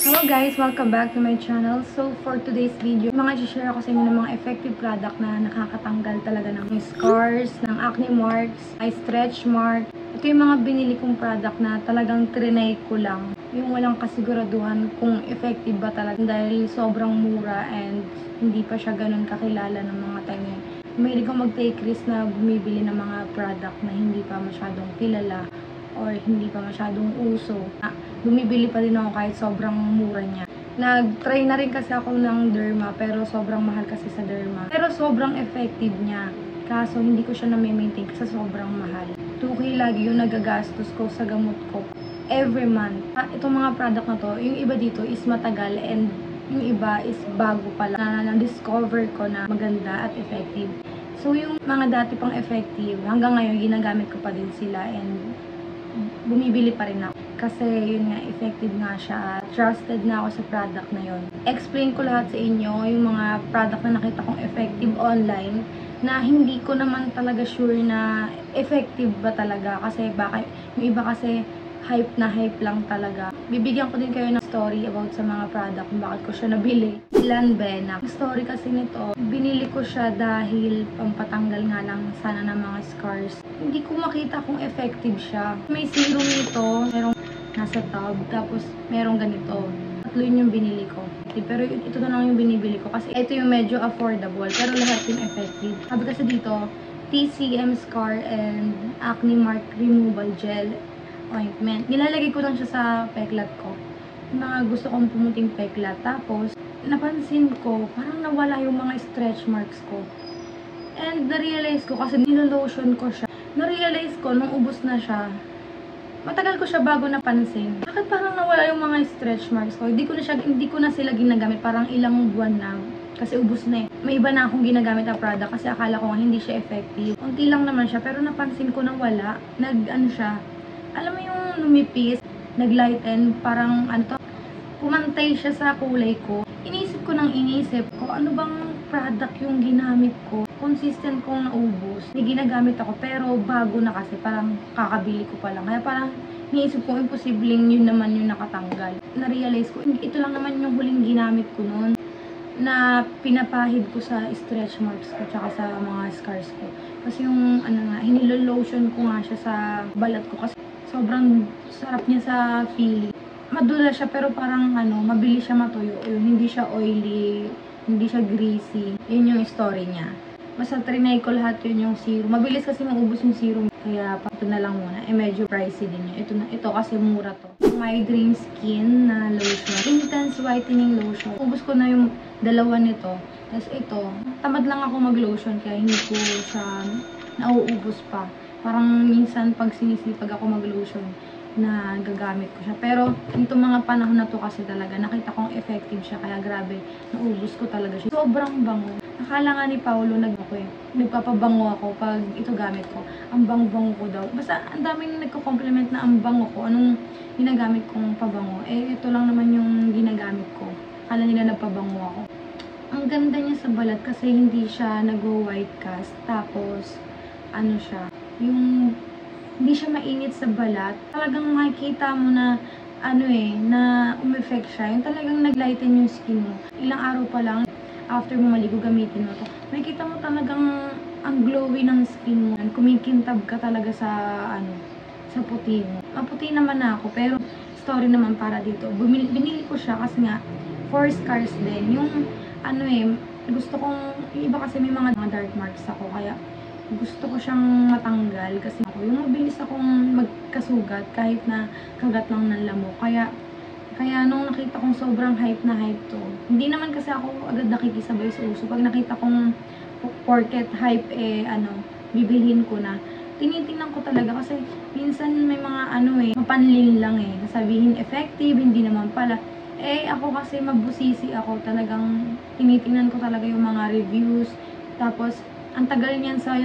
Hello guys! Welcome back to my channel. So for today's video, share ako sa inyo ng mga effective product na nakakatanggal talaga ng scars, ng acne marks, ay stretch mark. Ito yung mga binili kong product na talagang trinay ko lang. Yung walang kasiguraduhan kung effective ba talaga dahil sobrang mura and hindi pa siya ganun kakilala ng mga time ngayon. Mahilig akong mag-take risk na bumibili ng mga product na hindi pa masyadong kilala or hindi pa masyadong uso. Bumibili pa din ako kahit sobrang mura niya. Nag-try na rin kasi ako ng derma pero sobrang mahal kasi sa derma. Pero sobrang effective niya. Kaso hindi ko siya na-maintain kasi sobrang mahal. 2K lagi yung nagagastos ko sa gamot ko every month. Itong mga product na to, yung iba dito is matagal and yung iba is bago pa lang na na-discover ko na maganda at effective. So yung mga dati pang effective, hanggang ngayon ginagamit ko pa din sila and bumibili pa rin ako. Kasi yun nga, effective nga siya. Trusted na ako sa product na yun. Explain ko lahat sa inyo yung mga product na nakita kong effective online na hindi ko naman talaga sure na effective ba talaga. Kasi baka yung iba kasi hype na hype lang talaga. Bibigyan ko din kayo ng story about sa mga product kung bakit ko siya nabili. Lanvena. Ang story kasi nito, binili ko siya dahil pampatanggal nga lang sana ng mga scars. Hindi ko makita kung effective siya. May serum nito, merong nasa tub, tapos merong ganito. Tatlo yun yung binili ko. Pero ito na lang yung binibili ko kasi ito yung medyo affordable, pero lahat yung effective. Sabi kasi dito, TCM Scar and Acne Mark Removal Gel Ointment. Nilalagay ko lang siya sa peklat ko. Yung mga gusto kong pumuting peklat. Tapos, napansin ko, parang nawala yung mga stretch marks ko. And na-realize ko, kasi nilolotion ko siya. Na-realize ko, nung ubos na siya, matagal ko siya bago napansin. Bakit parang nawala yung mga stretch marks ko? Hindi ko na sila ginagamit. Parang ilang buwan na. Kasi ubos na eh. May iba na akong ginagamit na product kasi akala ko nga hindi siya effective. Unti lang naman siya, pero napansin ko na wala. Alam mo yung lumipis, naglighten, parang pumantay siya sa kulay ko. Inisip ko ano bang product yung ginamit ko? Consistent kong naubos. May ginagamit ako, pero bago na kasi, parang kakabili ko pa lang. Kaya parang iniisip ko, imposibleng yun naman yung nakatanggal. Na-realize ko, ito lang naman yung huling ginamit ko noon na pinapahid ko sa stretch marks ko tsaka sa mga scars ko. Kasi yung hinilo-lotion ko nga siya sa balat ko kasi sobrang sarap niya sa feeling. Madula siya pero parang mabilis siya matuyo. Hindi siya oily, hindi siya greasy. Yun yung story niya. Basta trinay ko lahat yun yung serum. Mabilis kasi maubos yung serum. Kaya ito na lang muna. Medyo pricey din yun. Ito kasi mura to. My Dream Skin na lotion. Intense Whitening Lotion. Ubos ko na yung dalawa nito. Tapos ito, tamad lang ako mag-lotion kaya hindi ko siya nauubos pa. Parang minsan pag sinisipag ako mag-lotion na gagamit ko siya. Pero itong mga panahon na to kasi talaga nakita kong effective siya kaya grabe, naubos ko talaga siya. Sobrang bango. Akala nga ni Paolo nagpapabango ako pag ito gamit ko. Ang bango-bango ko daw. Basta ang daming nagko-compliment na ang bango ko. Anong ginagamit kong pabango? Ito lang naman yung ginagamit ko. Akala nila nagpabango ako. Ang ganda niya sa balat kasi hindi siya nag-white cast. Tapos hindi siya mainit sa balat. Talagang makikita mo na na umeffect siya. Yung talagang naglighten yung skin mo. Ilang araw pa lang after mo maligo gamitin mo to. Makikita mo talagang ang glowy ng skin mo. Kumikintab ka talaga sa sa puti mo. Maputi naman ako pero story naman para dito. Binili ko siya kasi nga for scars din. Yung gusto kong yung iba kasi may mga dark marks ako kaya gusto ko siyang matanggal kasi yung mabilis akong magkasugat kahit na kagat lang ng lamok. Kaya nung nakita kong sobrang hype na hype to, hindi naman kasi ako agad nakikisabay sa uso. Pag nakita kong porket hype bibilhin ko na. Tinitingnan ko talaga kasi minsan may mga mapanlin lang sabihin effective, hindi naman pala. Ako kasi mabusisi ako, talagang tinitingnan ko talaga yung mga reviews. Tapos ang tagal niyan sa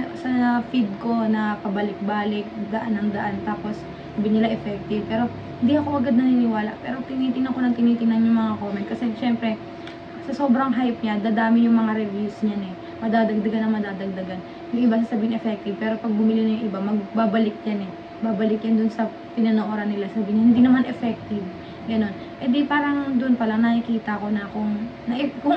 feed ko na pabalik-balik, daan ng daan. Tapos, sabi nila effective. Pero, hindi ako agad naniniwala. Pero, tinitingnan yung mga comment. Kasi, syempre, sa sobrang hype niya, dadami yung mga reviews niyan madadagdagan. Yung iba sasabihin effective. Pero, pag bumili na yung iba, magbabalik yan Babalik yan dun sa pinanooran nila. Sabi niya, hindi naman effective. Ganon. Eh di parang doon pa lang nakikita ko na kung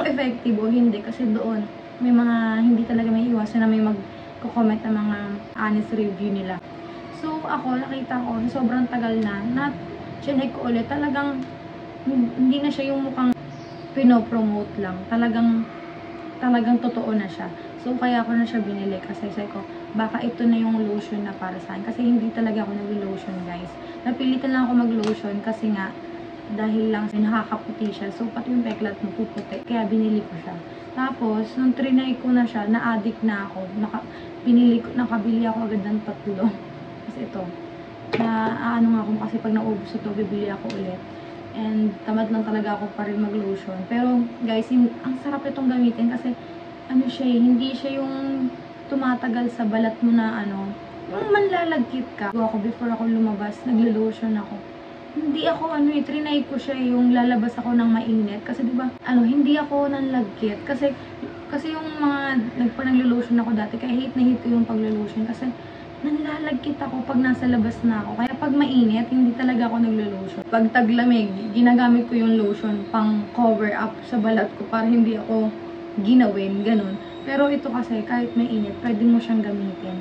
effective o hindi. Kasi doon, may mga hindi talaga may iwasan na may mag-comment na mga honest review nila. So ako, nakita ko, sobrang tagal na chinek ko ulit. Talagang, hindi na siya yung mukhang pinopromote lang. Talagang totoo na siya. So, kaya ako na siya binili kasi sabi ko, baka ito na yung lotion na para sa akin. Kasi hindi talaga ako nag-lotion, guys. Napilitan lang ako mag-lotion kasi nga, dahil lang nakakaputi siya. So, pati yung peklat mo puputi. Kaya binili ko siya. Tapos, nung trinay ko na siya, na-addict na ako. Nakabili ako agad ng 3. Kasi ito, ano nga ako kasi pag naubos ito, bibili ako ulit. And tamad lang talaga ako pa rin mag-lotion. Pero guys, ang sarap itong gamitin kasi ano siya, hindi siya yung tumatagal sa balat mo na ano, yung manlalagkit ka. Ako before ako lumabas, naglo-lotion ako. Hindi ako trinay ko siya yung lalabas ako ng mainit kasi 'di ba? Hindi ako nanlagkit kasi yung mga naglo-lotion ako dati, kaya hate na hate ko yung paglo-lotion kasi nanlalagkit ako pag nasa labas na ako. Kaya pag mainit, hindi talaga ako naglo-lotion. Pag taglamig, ginagamit ko yung lotion pang cover up sa balat ko para hindi ako ginawin, ganun. Pero ito kasi, kahit mainit, pwede mo siyang gamitin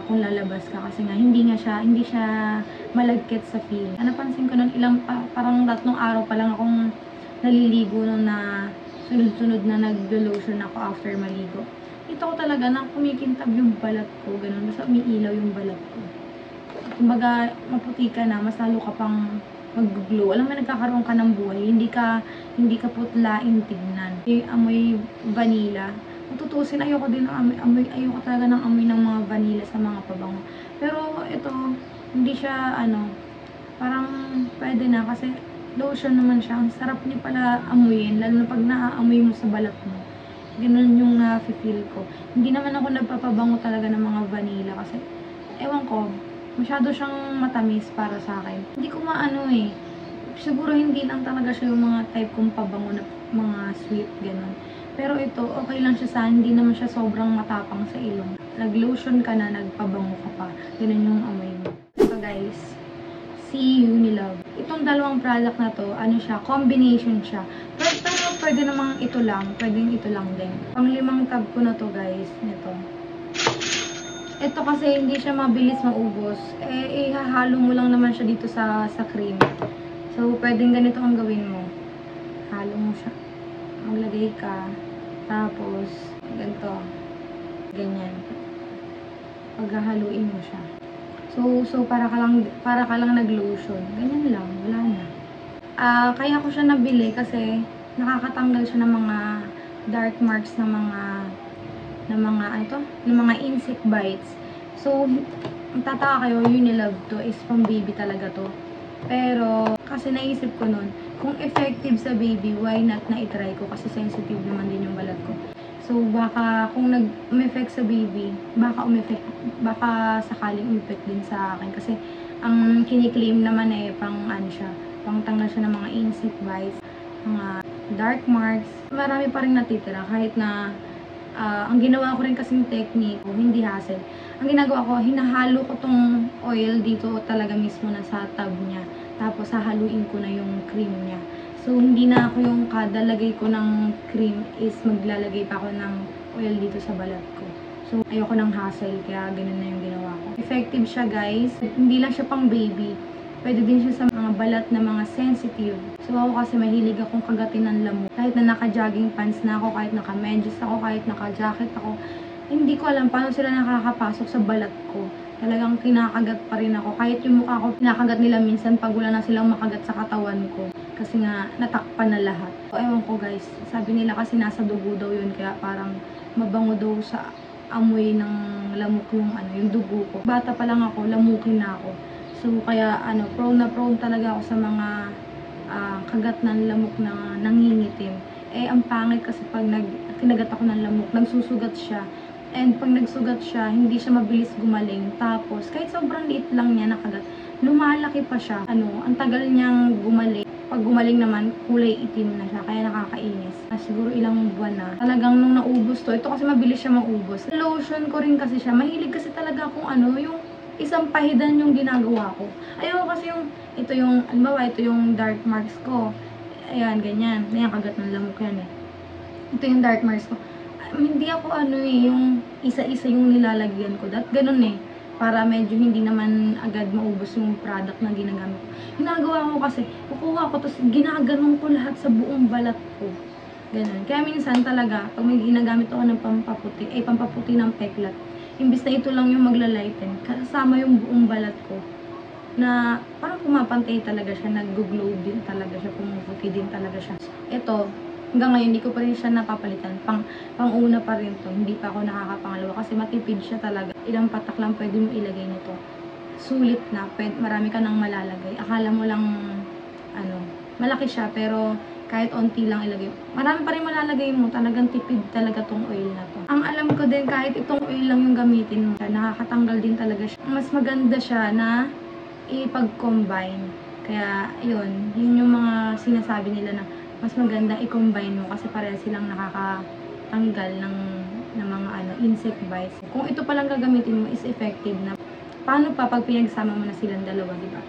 kung lalabas ka. Kasi nga, hindi siya malagkit sa feel. Napansin ko nun, parang 3 araw pa lang akong naliligo nun na sunod-sunod na naglo-lotion ako after maligo. Ito ko talaga na kumikintab yung balat ko, ganun, basta umiilaw yung balat ko. Kumbaga, maputi ka na, mas lalo ka pang mag-glow. Alam mo, nagkakaroon ka ng buhay, hindi ka putlaing tignan. Amoy vanilla. Matutusin, ayoko din ng ayoko talaga ng amoy ng mga vanilla sa mga pabango. Pero ito, hindi siya, parang pwede na kasi lotion naman siya. Ang sarap niya pala amuyin, lalo na pag naaamoy mo sa balat mo. Ganun yung na-feel ko. Hindi naman ako nagpapabango talaga ng mga vanilla kasi, ewan ko, masyado siyang matamis para sa akin. Hindi ko siguro hindi lang talaga siya yung mga type kong pabango na mga sweet, ganun. Pero ito, okay lang siya hindi naman siya sobrang matapang sa ilong. Nag-lotion ka na, nagpabango ka pa. Ganun yung amoy mo. So guys, si Unilove. Itong dalawang product na to, combination siya. Pero pwede namang ito lang, pwedeng ito lang din. Pang 5 tab ko na to, guys, nito. Ito kasi hindi siya mabilis maubos. Ihahalo mo lang naman siya dito sa cream. So, pwedeng ganito ang gawin mo. Halo mo siya. Maglagay ka. Tapos, ganito. Ganyan. Paghahaluin mo siya. So para ka lang nag-lotion. Ganyan lang, wala na. Kaya ko siya nabili kasi nakakatanggal siya ng mga dark marks ng mga insect bites. So, tataka kayo, Unilove to is pang baby talaga to. Pero kasi naisip ko nun, kung effective sa baby, why not na i-try ko kasi sensitive naman din yung balat ko. So, baka kung nag-effect sa baby, baka sakaling umeffect din sa akin. Kasi, ang kiniklaim naman pang tanggal siya ng mga insect bites, mga dark marks. Marami pa rin natitira kahit na, ang ginawa ko rin kasing technique, hindi hassle. Ang ginagawa ko, hinahalo ko tong oil dito talaga mismo na sa tub niya. Tapos, hahaluin ko na yung cream niya. So, hindi na ako yung kada lagay ko ng cream is maglalagay pa ako ng oil dito sa balat ko. So, ayoko ng hassle, kaya ganun na yung ginawa ko. Effective siya, guys. Hindi lang siya pang baby. Pwede din siya sa mga balat na mga sensitive. So, ako kasi mahilig akong kagatin ng lamok. Kahit na naka-jogging pants na ako, kahit naka-medyas ako, kahit naka-jacket ako, hindi ko alam paano sila nakakapasok sa balat ko. Talagang kinakagat pa rin ako. Kahit yung mukha ko, kinakagat nila minsan pag wala na silang makagat sa katawan ko. Kasi nga, natakpan na lahat. So, ewan ko guys, sabi nila kasi nasa dugo daw yun, kaya parang mabango daw sa amoy ng lamok yung dugo ko. Bata pa lang ako, lamukin na ako. So, kaya prone na prone talaga ako sa mga kagat ng lamok na nangingitim. Ang pangit kasi pag kinagat ako ng lamok, nagsusugat siya. And pag nagsugat siya, hindi siya mabilis gumaling. Tapos, kahit sobrang liit lang niya nakagat, lumalaki pa siya. Ang tagal niyang gumaling. Pag gumaling naman, kulay itim na siya. Kaya nakakainis. Siguro ilang buwan na. Talagang nung naubos to, ito kasi mabilis siya maubos. Lotion ko rin kasi siya. Mahilig kasi talaga kung yung isang pahidan yung ginagawa ko. Ayoko kasi ito yung dark marks ko. Ayan, ganyan. Ayan, kagat ng lamok yan eh. Ito yung dark marks ko. Hindi ako yung isa-isa yung nilalagyan ko. Ganun eh. Para medyo hindi naman agad maubos yung product na ginagamit ko. Ginagawa ko kasi, kukuha ko, tapos ginaganon ko lahat sa buong balat ko. Ganun. Kaya minsan talaga, pag may ginagamit ako ng pampaputi ng peklat, imbis na ito lang yung maglalighten, kasama yung buong balat ko, na parang pumapantay talaga siya, nag-glow din talaga siya, pumuputi din talaga siya. Ito, hanggang ngayon, hindi ko pa rin siya napapalitan. Pang-una pa rin to. Hindi pa ako nakakapangalawa kasi matipid siya talaga. Ilang patak lang pwede mo ilagay nito. Sulit na. Marami ka nang malalagay. Akala mo lang, malaki siya, pero kahit onti lang ilagay. Marami pa rin malalagay mo. Talagang tipid talaga tong oil na to. Ang alam ko din, kahit itong oil lang yung gamitin mo, nakakatanggal din talaga siya. Mas maganda siya na ipag-combine. Kaya, yun yung mga sinasabi nila na mas maganda i-combine mo kasi pareha silang nakakatanggal ng mga insect bites. Kung ito palang gagamitin mo is effective na, paano pa pag pinagsama mo na silang dalawa, diba?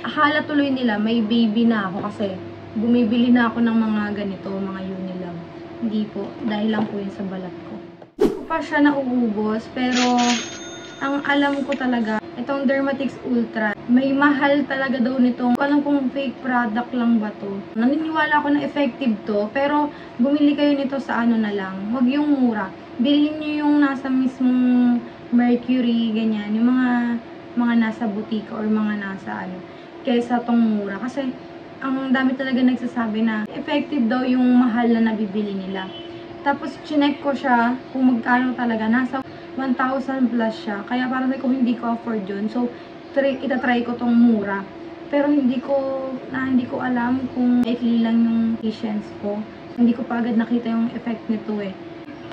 Akala tuloy nila may baby na ako kasi bumibili na ako ng mga ganito, mga Unilag. Hindi po, dahil lang po yun sa balat ko. Hindi ko pa siya nauubos, pero ang alam ko talaga, itong Dermatix Ultra, may mahal talaga daw nitong, alam kung fake product lang ba to. Naniniwala ako na effective to, pero bumili kayo nito sa na lang, wag yung mura. Bilhin nyo yung nasa mismong Mercury, ganyan, yung mga nasa boutique or mga nasa kaysa tong mura. Kasi, ang dami talaga nagsasabi na effective daw yung mahal na nabibili nila. Tapos, chinek ko siya kung magkano talaga. Nasa 1,000 plus siya. Kaya parang ko hindi ko afford yun. So, itatry ko tong mura. Pero hindi ko alam kung ikli lang yung patience ko. Hindi ko pa agad nakita yung effect nito eh.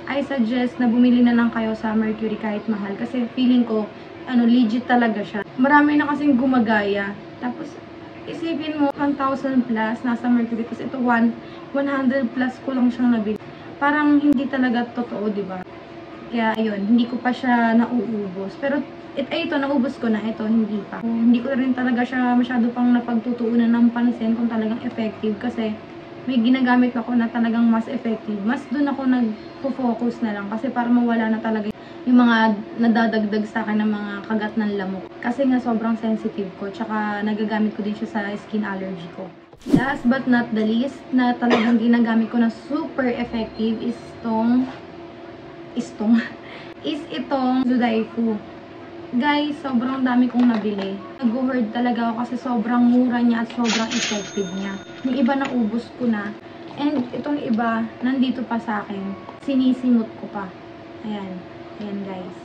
I suggest na bumili na lang kayo sa Mercury kahit mahal. Kasi feeling ko, legit talaga siya. Marami na kasing gumagaya. Tapos, isipin mo, 1,000 plus, nasa Mercury. Tapos ito, 100 plus ko lang siyang nabili. Parang hindi talaga totoo, diba? Kaya, ayun, hindi ko pa siya nauubos. Pero, ito, naubos ko na. Ito, hindi pa. Hindi ko rin talaga siya masyado pang napagtutuunan ng pansin kung talagang effective. Kasi, may ginagamit ako na talagang mas effective. Mas doon ako nag-focus na lang. Kasi, para mawala na talaga yung mga nadadagdag sa akin ng mga kagat ng lamok. Kasi nga sobrang sensitive ko. Tsaka nagagamit ko din siya sa skin allergy ko. Last but not the least, na talagang ginagamit ko na super effective is itong Zudaifu. Guys, sobrang dami kong nabili. Nag-hoard talaga ako kasi sobrang mura niya at sobrang effective niya. Yung iba naubos ko na. And itong iba, nandito pa sa akin. Sinisimot ko pa. Ayan. Ayan guys.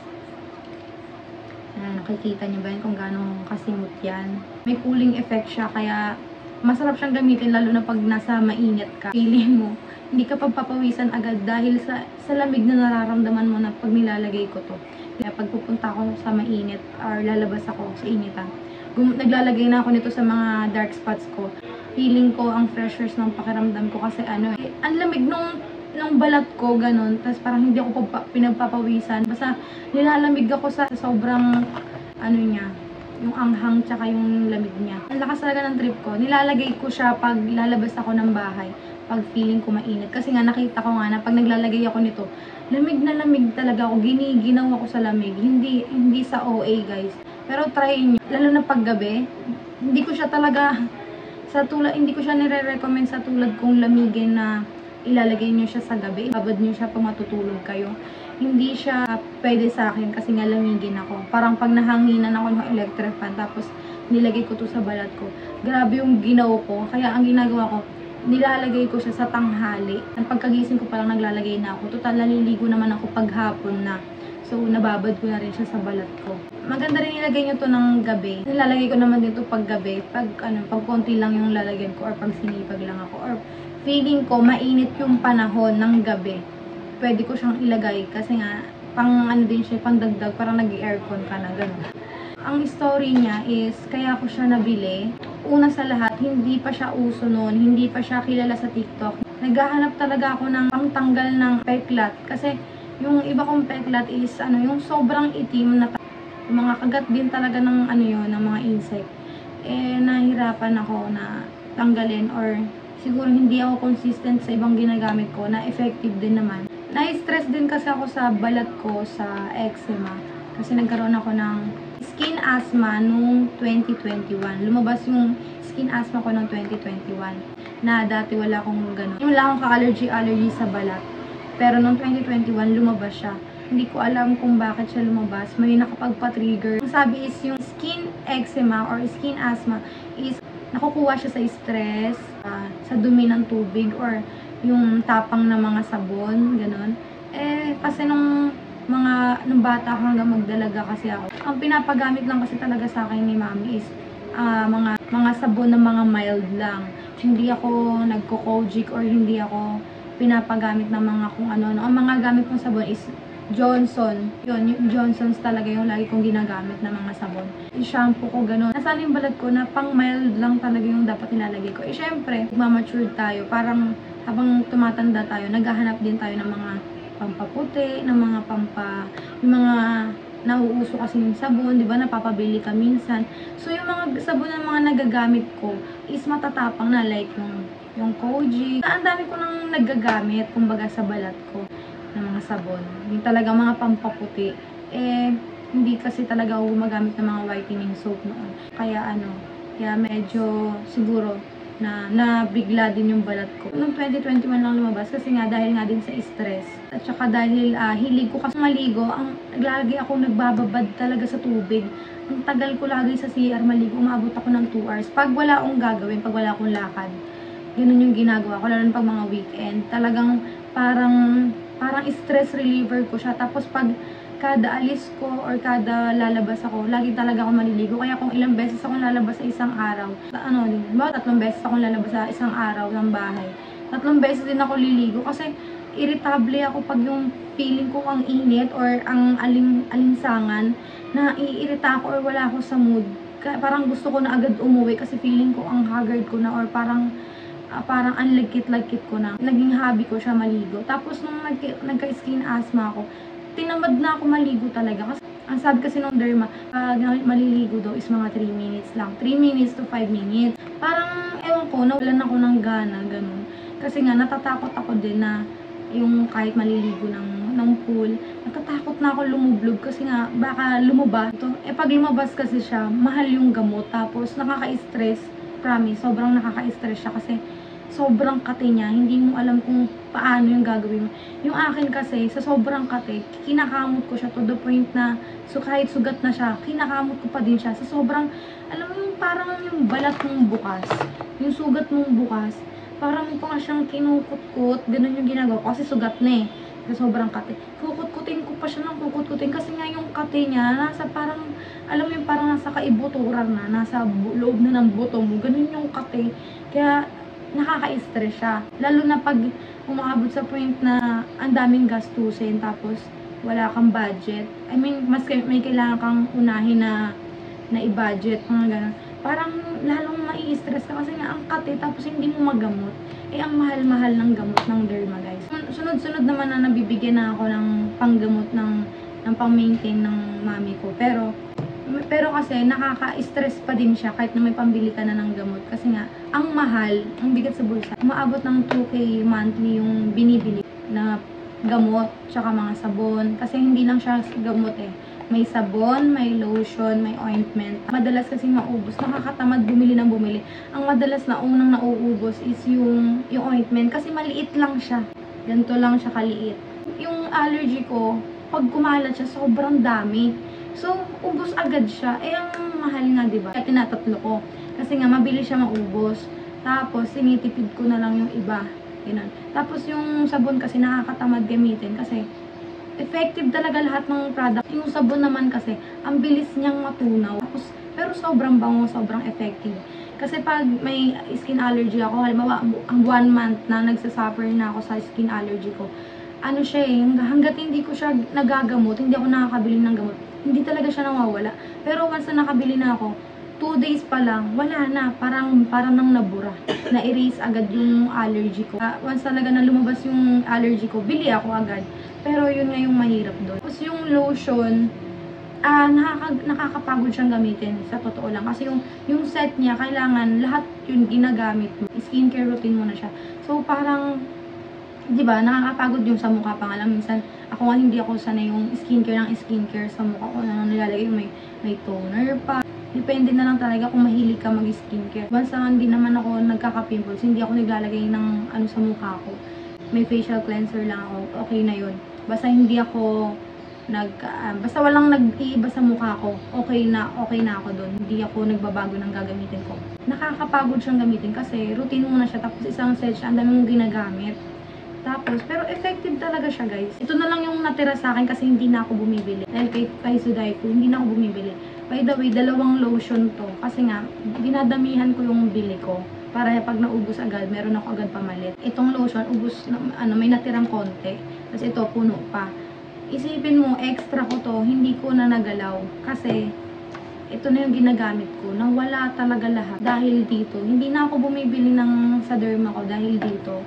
Ayan, nakikita niyo ba yun kung gano'ng kasimot yan? May cooling effect siya, kaya masarap siyang gamitin lalo na pag nasa mainit ka. Feeling mo, hindi ka pagpapawisan agad dahil sa lamig na nararamdaman mo na pag nilalagay ko to. Kaya pag pupunta ako sa mainit or lalabas ako sa initan, naglalagay na ako nito sa mga dark spots ko. Feeling ko ang freshers ng pakiramdam ko kasi ang lamig ng balat ko, ganun. Tapos parang hindi ako pinagpapawisan. Basta nilalamig ako sa sobrang, niya, yung anghang tsaka yung lamig niya. Ang lakas talaga ng trip ko. Nilalagay ko siya pag lalabas ako ng bahay. Pag feeling ko mainit. Kasi nga nakita ko nga na pag naglalagay ako nito, lamig na lamig talaga ako. Giniginaw ako sa lamig. Hindi sa OA guys. Pero try nyo. Lalo na pag gabi, hindi ko siya talaga, hindi ko siya nire-recommend sa tulad kong lamigin na ilalagay nyo siya sa gabi, babad nyo siya pag matutulog kayo. Hindi siya pwede sa akin kasi nga lamigin ako. Parang pag nahanginan ako ng electric fan tapos nilagay ko to sa balat ko, grabe yung ginaw ko. Kaya ang ginagawa ko, nilalagay ko siya sa tanghali. Ang pagkagising ko palang naglalagay na ako. Total, naliligo naman ako paghapon na. So, nababad ko na rin siya sa balat ko. Maganda rin ilagay nyo to ng gabi. Nilalagay ko naman dito pag gabi. Pag konti lang yung lalagyan ko or pag sinipag lang ako. Or feeling ko, mainit yung panahon ng gabi. Pwede ko siyang ilagay kasi nga, din siya, pang dagdag, parang nag-aircon ka na, gano'n. Ang story niya is, kaya ko siya nabili. Una sa lahat, hindi pa siya uso noon, hindi pa siya kilala sa TikTok. Naghahanap talaga ako ng pangtanggal ng peklat. Kasi, yung iba kong peklat is, yung sobrang itim na yung mga kagat din talaga ng ano yun, ng mga insect. Nahirapan ako na tanggalin, or siguro hindi ako consistent sa ibang ginagamit ko na effective din naman. Na-stress din kasi ako sa balat ko sa eczema kasi nagkaroon ako ng skin asthma nung 2021. Lumabas yung skin asthma ko nung 2021 na dati wala akong ganun. Wala akong ka-allergy sa balat. Pero nung 2021 lumabas siya. Hindi ko alam kung bakit siya lumabas. May nakapagpa-trigger. Ang sabi is yung skin eczema or skin asthma is nakukuha siya sa stress, sa dumi ng tubig, or yung tapang na mga sabon, ganun. Kasi nung bata ako hanggang magdalaga kasi ako, ang pinapagamit lang kasi talaga sa akin ni mami is mga sabon na mga mild lang. Hindi ako nagko-Kojic or hindi ako pinapagamit ng mga kung ano. Ang mga gamit kong sabon is Johnson. Yun, yung Johnson's talaga yung lagi kong ginagamit na mga sabon. Yung shampoo ko, gano'n. Nasaan yung balat ko na pang mild lang talaga yung dapat nilalagay ko. Syempre, magmamature tayo. Parang habang tumatanda tayo, naghahanap din tayo ng mga pampaputi, ng mga yung mga nauuso kasi yung sabon, di ba? Napapabili ka minsan. So, yung mga sabon na mga nagagamit ko is matatapang na, like yung Kojic. Ang dami ko nang nagagamit, kumbaga, sa balat ko ng mga sabon. Yung talaga mga pampaputi. Hindi kasi talaga ako gumagamit ng mga whitening soap noon. Kaya medyo siguro na nabigla din yung balat ko. Noong 2021 lang lumabas kasi nga dahil nga din sa stress. At saka dahil hilig ko kasi maligo, lagi ako nagbababad talaga sa tubig. Ang tagal ko lagi sa CR maligo, umabot ako ng 2 hours. Pag wala akong gagawin, pag wala akong lakad, ganun yung ginagawa ko, lalo na pag mga weekend. Talagang parang stress reliever ko siya. Tapos pag kada alis ko or kada lalabas ako, lagi talaga ako maliligo. Kaya kung ilang beses akong lalabas sa isang araw, 3 beses akong lalabas sa isang araw ng bahay. 3 beses din ako liligo kasi irritable ako pag yung feeling ko ang init or ang alinsangan, na iirita ako or wala ako sa mood. Parang gusto ko na agad umuwi kasi feeling ko ang haggard ko na, or parang ang lagkit-lagkit ko na. Naging hobby ko siya maligo. Tapos nung nagka-skin asthma ako, tinamad na ako maligo talaga. Kasi ang sabi kasi nung derma, maliligo daw is mga 3 minutes lang. 3 minutes to 5 minutes. Parang, ewan ko, nawalan ako ng gana, ganun. Kasi nga, natatakot ako din na yung kahit maliligo ng pool, natatakot na ako lumublog kasi nga, baka lumabas. Pag lumabas kasi siya, mahal yung gamot. Tapos, nakaka-stress. Promise, sobrang nakaka-stress siya kasi sobrang kate niya, hindi mo alam kung paano yung gagawin mo. Yung akin kasi, sa sobrang kate, kinakamot ko siya to the point na, so kahit sugat na siya, kinakamot ko pa din siya. Sa sobrang, alam mo yung parang yung balat mong bukas, yung sugat mong bukas, parang pa nga siyang kinukutkut, ganun yung ginagawa ko, kasi sugat na sa sobrang kate. Kukutkutin ko pa siya ng kukutkutin, kasi nga yung kate niya, nasa parang, alam mo yung parang nasa kaibuturan na, nasa loob na ng buto mo, ganun yung kate. Kaya, nakaka-stress siya. Lalo na pag umaabot sa point na ang daming gastusin tapos wala kang budget. I mean, mas may kailangan kang unahin na i-budget, mga ganun. Parang lalong mai-stress ka kasi nga ang kate tapos hindi mo magamot. Ang mahal-mahal ng gamot ng derma, guys. Sunod-sunod naman na nabibigyan na ako ng panggamot ng pang-maintain ng mami ko. Pero kasi nakaka-stress pa din siya kahit na may pambili ka na ng gamot. Kasi nga, ang mahal, ang bigat sa bulsa. Umaabot ng 2K monthly yung binibili na gamot, tsaka mga sabon. Kasi hindi lang siya gamot May sabon, may lotion, may ointment. Madalas kasi maubos. Nakakatamad bumili ng bumili. Ang madalas na unang nauubos is yung ointment. Kasi maliit lang siya. Ganito lang siya kaliit. Yung allergy ko, pag kumalat siya, sobrang dami. So, ubos agad siya. Ang mahal nga, diba? Kaya tinatatlo ko. Kasi nga, mabilis siya maubos. Tapos, sinitipid ko na lang yung iba. Ganun. Tapos, yung sabon kasi nakakatamad gamitin. Kasi, effective talaga lahat ng product. Yung sabon naman kasi, ang bilis niyang matunaw. Tapos, pero sobrang bango, sobrang effective. Kasi pag may skin allergy ako, halimbawa, ang 1 month na nagsasuffer na ako sa skin allergy ko, hanggat hindi ko siya nagagamot, hindi ako nakakabili ng gamot, hindi talaga siya nawawala. Pero once na nakabili na ako, 2 days pa lang, wala na. Parang nang nabura. Na-erase agad yung allergy ko. Once talaga na lumabas yung allergy ko, bili ako agad. Pero yun nga yung mahirap doon. Tapos yung lotion, nakakapagod siyang gamitin sa totoo lang. Kasi yung set niya, kailangan lahat yung ginagamit mo. Skincare routine mo na siya. So, parang, di ba, nakakapagod yung sa mukha pa nga lang. Minsan, ako nga hindi ako sanay yung skincare sa mukha ko. Nilalagay may toner pa. Depende na lang talaga kung mahilig ka mag-skincare. Once na hindi naman ako nagkaka-pimples, hindi ako naglalagay ng ano sa mukha ko. May facial cleanser lang ako. Okay na yun. Basta hindi ako basta walang nag-iiba sa mukha ko, okay na ako doon. Hindi ako nagbabago ng gagamitin ko. Nakakapagod siyang gamitin kasi routine mo na siya, tapos isang set siya, ang dami mong ginagamit. Tapos, pero effective talaga siya, guys. Ito na lang yung natira sa akin kasi hindi na ako bumibili. Dahil kay Sudaifu, hindi na ako bumibili. By the way, 2 lotion to. Kasi nga, dinadamihan ko yung bili ko. Para pag naubos agad, meron ako agad pamalit. Itong lotion, ubos, may natirang konti. Tapos ito, puno pa. Isipin mo, extra ko to, hindi ko na nagalaw. Kasi, ito na yung ginagamit ko. Nawala talaga lahat. Dahil dito. Hindi na ako bumibili sa derma ko dahil dito.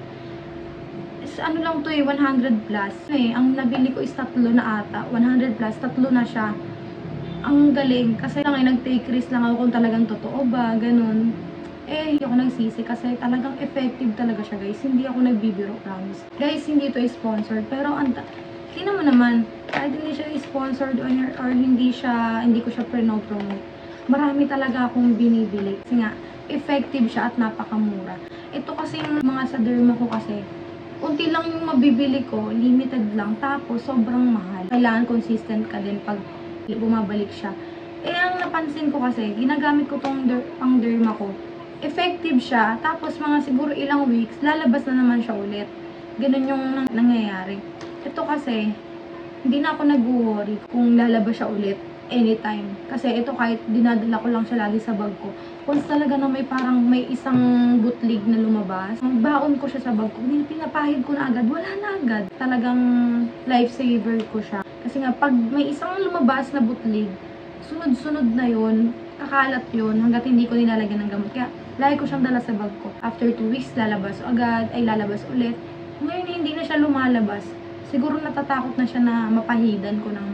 Ano lang to 100 plus. Ang nabili ko is 3 na ata. 100 plus, 3 na siya. Ang galing. Kasi lang nag-take risk lang ako kung talagang totoo ba, ganun. Hindi ako nagsisi kasi talagang effective talaga siya, guys. Hindi ako nagbibiro, promise. Guys, hindi ito sponsored. Pero, tingnan mo naman, kahit hindi siya sponsored or hindi ko siya promote. Marami talaga akong binibili. Kasi nga, effective siya at napakamura. Ito kasi mga sa derma ko kasi, unti lang yung mabibili ko, limited lang, tapos sobrang mahal. Kailangan consistent ka din pag bumabalik siya. Ang napansin ko kasi, ginagamit ko tong pang derma ko. Effective siya, tapos mga siguro ilang weeks, lalabas na naman siya ulit. Ganun yung nangyayari. Ito kasi, hindi na ako nag-worry kung lalabas siya ulit anytime. Kasi ito kahit dinadala ko lang siya lagi sa bag ko. Once talaga na may isang bootleg na lumabas, baon ko siya sa bag ko. Pinapahid ko na agad. Wala na agad. Talagang lifesaver ko siya. Kasi nga, pag may isang lumabas na bootleg, sunod-sunod na yun, kakalat yun, hanggat hindi ko nilalagyan ng gamot. Kaya, lagi ko siyang dala sa bag ko. After 2 weeks, lalabas lalabas ulit. Ngayon, hindi na siya lumalabas. Siguro natatakot na siya na mapahidan ko ng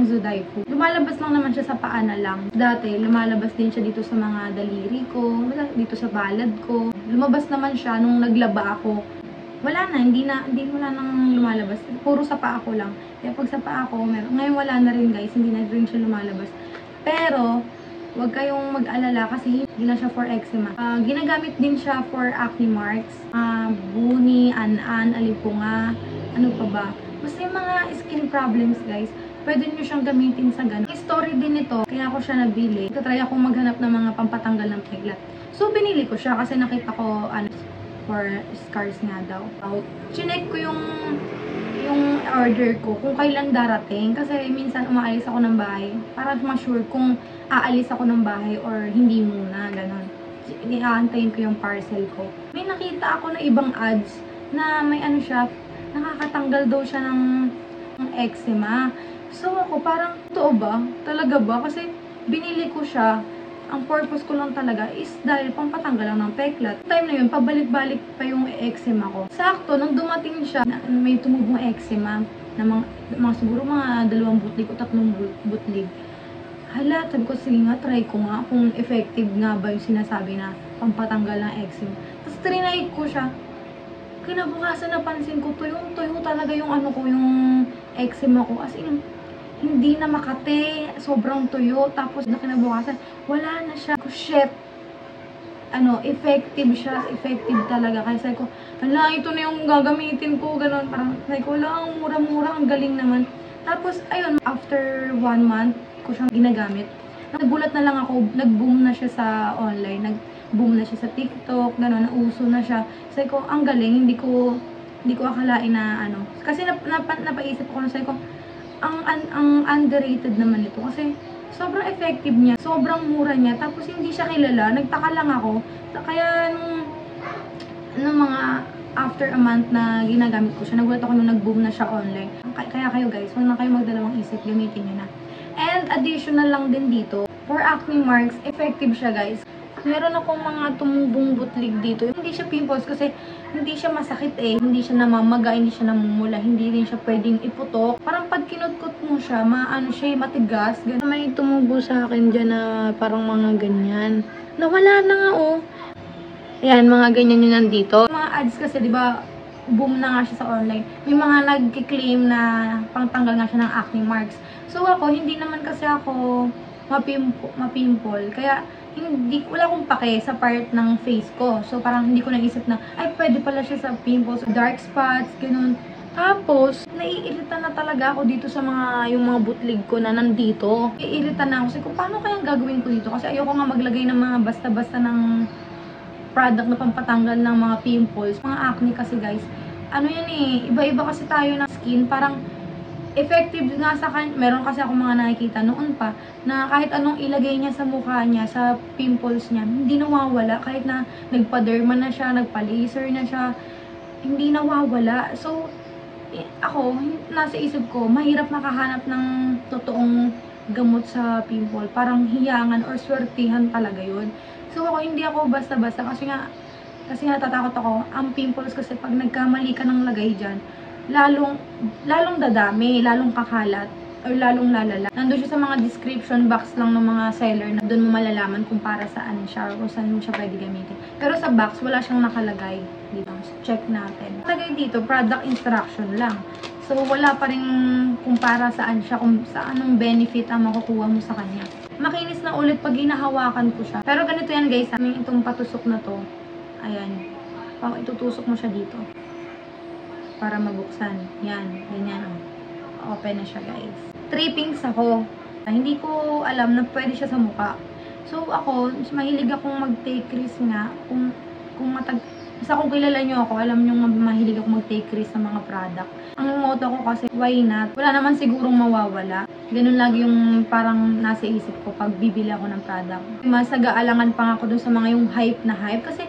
Sudaifu. Lumalabas lang naman siya sa paa na lang. Dati, lumalabas din siya dito sa mga daliri ko, dito sa balad ko. Lumabas naman siya nung naglaba ako. Wala na, wala nang lumalabas. Puro sa paa ko lang. Kaya pag sa paa ko, ngayon wala na rin, guys, hindi na rin siya lumalabas. Pero, huwag kayong mag-alala kasi hindi na siya for eczema. Ginagamit din siya for acne marks, buni, an-an, alipunga, ano pa ba. Basta yung mga skin problems, guys, pwede nyo siyang gamitin sa ganun. Yung story din ito, kaya ako siya nabili. Try akong maghanap ng mga pampatanggal ng piglat. So, binili ko siya kasi nakita ko, for scars nga daw. Chinek ko yung order ko, kung kailan darating. Kasi minsan umaalis ako ng bahay para ma-sure kung aalis ako ng bahay or hindi muna, ganun. Iaantayin ko yung parcel ko. May nakita ako na ibang ads na may siya, nakakatanggal daw siya ng eczema. So ako parang, totoo ba? Talaga ba? Kasi binili ko siya, ang purpose ko lang talaga is dahil pampatanggal lang ng peklat. Time na yun, pabalik-balik pa yung eczema ko. Sakto, nung dumating siya, may tumubong eczema, na siguro mga 2 butlig o 3 butlig. Hala, sabi ko, sige nga, try ko nga kung effective nga ba yung sinasabi na pampatanggal ng eczema. Tapos trinay ko siya. Kinabukasan napansin ko, tuyo talaga yung yung eczema ko. As in, hindi na makate, sobrang tuyo. Tapos na kinabukasan, wala na siya. Shit. Effective siya. Effective talaga. Kaya sabi ko, hala, ito na yung gagamitin ko. Ganon. Parang sabi ko, lang, mura-mura. Ang galing naman. Tapos, ayun, after 1 month ko siyang ginagamit. Nagulat na lang ako, nag-boom na siya sa online. Nag-boom na siya sa TikTok. Ganon, nauso na siya. Sabi ko, ang galing. Hindi ko akalain na Kasi napaisip ko, sabi ko, ang underrated naman ito kasi sobrang effective niya, sobrang mura niya, tapos hindi siya kilala. Nagtaka lang ako. Kaya nung mga after a month na ginagamit ko siya, nagulat ako nung nag-boom na siya online. Kaya kayo, guys, huwag na kayo magdalawang isip, gamitin niyo na. And additional lang din dito, for acne marks, effective siya, guys. Meron akong mga tumubong butlig dito. Hindi siya pimples kasi hindi siya masakit eh. Hindi siya namamaga, hindi siya namumula, hindi rin siya pwedeng iputok. Parang pag kinutkot mo siya, maano siya, matigas. Ganun. May tumubo sa akin dyan na parang mga ganyan. Nawala na nga oh. Ayan, mga ganyan yun nandito. Mga ads kasi, di ba, boom na nga siya sa online. May mga nag-claim na pangtanggal nga siya ng acne marks. So ako, hindi naman kasi ako mapimple. Kaya, wala akong pake sa part ng face ko. So, parang hindi ko naisip na, ay, pwede pala siya sa pimples, dark spots, ganun. Tapos, naiirita na talaga ako dito sa yung mga butlig ko na nandito. Naiirita na ako. Kasi kung paano kayang gagawin ko dito? Kasi ayoko nga maglagay ng mga basta-basta ng product na pampatanggal ng mga pimples. Mga acne kasi guys, ano yan eh, iba-iba kasi tayo ng skin. Parang, effective nga sa kanya. Meron kasi ako mga nakikita noon pa na kahit anong ilagay niya sa mukha niya, sa pimples niya, hindi nawawala. Kahit na nagpa-derma na siya, nagpa-laser na siya, hindi nawawala. So, ako, nasa isip ko, mahirap makahanap ng totoong gamot sa pimple. Parang hiyangan or swertihan talaga yun. So, ako, hindi ako basta-basta kasi nga natatakot ako. Ang pimples kasi pag nagkamali ka ng lagay dyan, lalong dadami, lalong kakalat, or lalong lalala. Nandun siya sa mga description box lang ng mga seller na doon mo malalaman kung para saan siya o saan mo siya pwede gamitin. Pero sa box, wala siyang nakalagay. Dito, check natin. Nakalagay dito, product instruction lang. So, wala pa rin kung para saan siya, kung sa anong benefit ang makukuha mo sa kanya. Makinis na ulit pag hinahawakan ko siya. Pero ganito yan guys, itong patusok na to, ayan, itutusok mo siya dito para mabuksan. Yan, ganyan oh. Open na siya guys. Trippings ako. Hindi ko alam na pwede siya sa mukha. So ako, mahilig akong mag-take risk nga. Kung basta kung kilala nyo ako, alam nyo mahilig akong mag-take risk sa mga product. Ang motto ko kasi, why not? Wala naman sigurong mawawala. Ganun lagi yung parang nasa isip ko pag bibili ako ng product. Mas nag-aalangan pa nga ako dun sa mga yung hype na hype. Kasi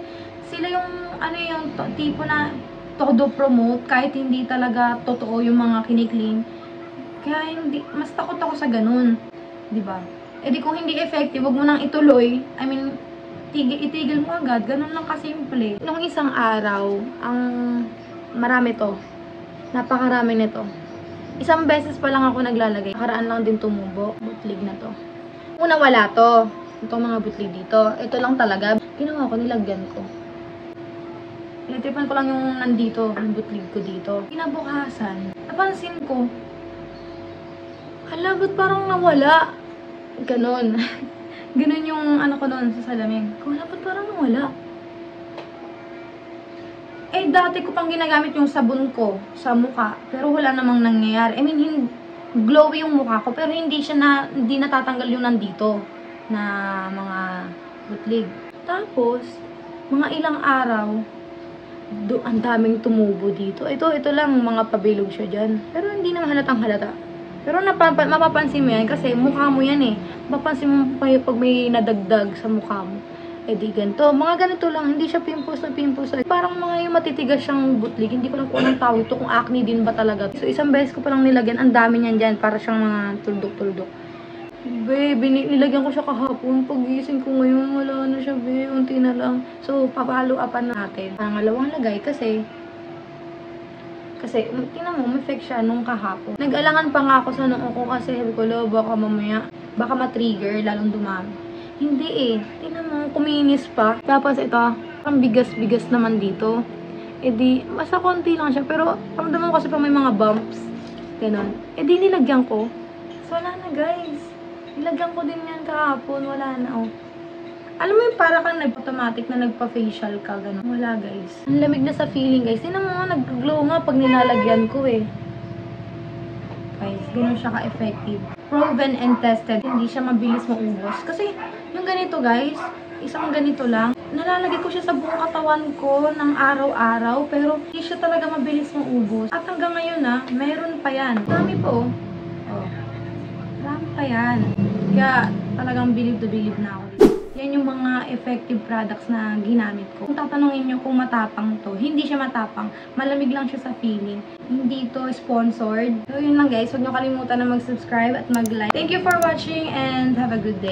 sila yung, yung tipo na todo promote kahit hindi talaga totoo yung mga kiniklaim. Kaya mas takot ako sa ganun, 'di ba? Eh di kung hindi effective, wag mo nang ituloy. I mean, itigil mo agad, ganun lang kasimple. Nung isang araw, marami to. Napakarami nito. Isang beses pa lang ako naglalagay. Nakaraan lang din tumubo, butlig na to. Una wala to. Itong mga butlig dito. Ito lang talaga. Ginawa ko, nilagyan ko. Natipan ko lang yung nandito, yung butlig ko dito. Kinabukasan, napansin ko, hala, ba't parang nawala? Ganon. Ganon yung ko noon sa salamin. Hala, ba't parang nawala? Eh, dati ko pang ginagamit yung sabon ko sa mukha, pero wala namang nangyayari. I mean, glowy yung mukha ko, pero hindi natatanggal yung nandito na mga butlig. Tapos, mga ilang araw, ang daming tumubo dito. Ito lang, mga pabilog siya dyan. Pero hindi naman halatang halata. Pero mapapansin mo yan kasi mukha mo yan eh. Mapapansin mo pag may nadagdag sa mukha mo. Eh di ganito. Mga ganito lang. Hindi siya pimples na pimples. Parang mga yung matitigas siyang butlig. Hindi ko lang kung anong tawag ito. Kung acne din ba talaga. So isang beses ko palang nilagyan. Ang dami niyan dyan. Para siyang mga tuldok-tuldok. Be, nilagyan ko siya kahapon. Pag-gising ko ngayon, wala na siya, be. Unti na lang. So, papalo upan natin. Pangalawang lagay kasi, tingnan mo, ma-effect siya nung kahapon. Nag-alangan pa nga ako sa noo ko kasi sabi ko, baka mamaya, baka ma-trigger, lalong dumami. Hindi eh. Tingnan mo, kuminis pa. Tapos ito, ang bigas-bigas naman dito. Eh di, basta konti lang siya. Pero, ramdaman mo kasi pa may mga bumps. Ganon. Eh di, nilagyan ko. So, wala na guys. Nilagyan ko din yan kahapon. Wala na, oh. Alam mo yung para kang automatic na nagpa-facial ka, gano'n. Wala, guys. Ang lamig na sa feeling, guys. Tingnan mo, nag-glow nga pag nilalagyan ko, eh. Guys, gano'n siya ka-effective. Proven and tested. Hindi siya mabilis maubos. Kasi, yung ganito, guys, isang ganito lang. Nalalagay ko siya sa buong katawan ko ng araw-araw, pero hindi siya talaga mabilis maubos. At hanggang ngayon, meron pa yan. Dami po, oh. Marami pa yan. Kaya talagang believe na ako. Yan yung mga effective products na ginamit ko. Kung tatanungin nyo kung matapang to, hindi siya matapang. Malamig lang siya sa feeling. Hindi to sponsored. So yun lang guys. Huwag nyo kalimutan na mag-subscribe at mag-like. Thank you for watching and have a good day.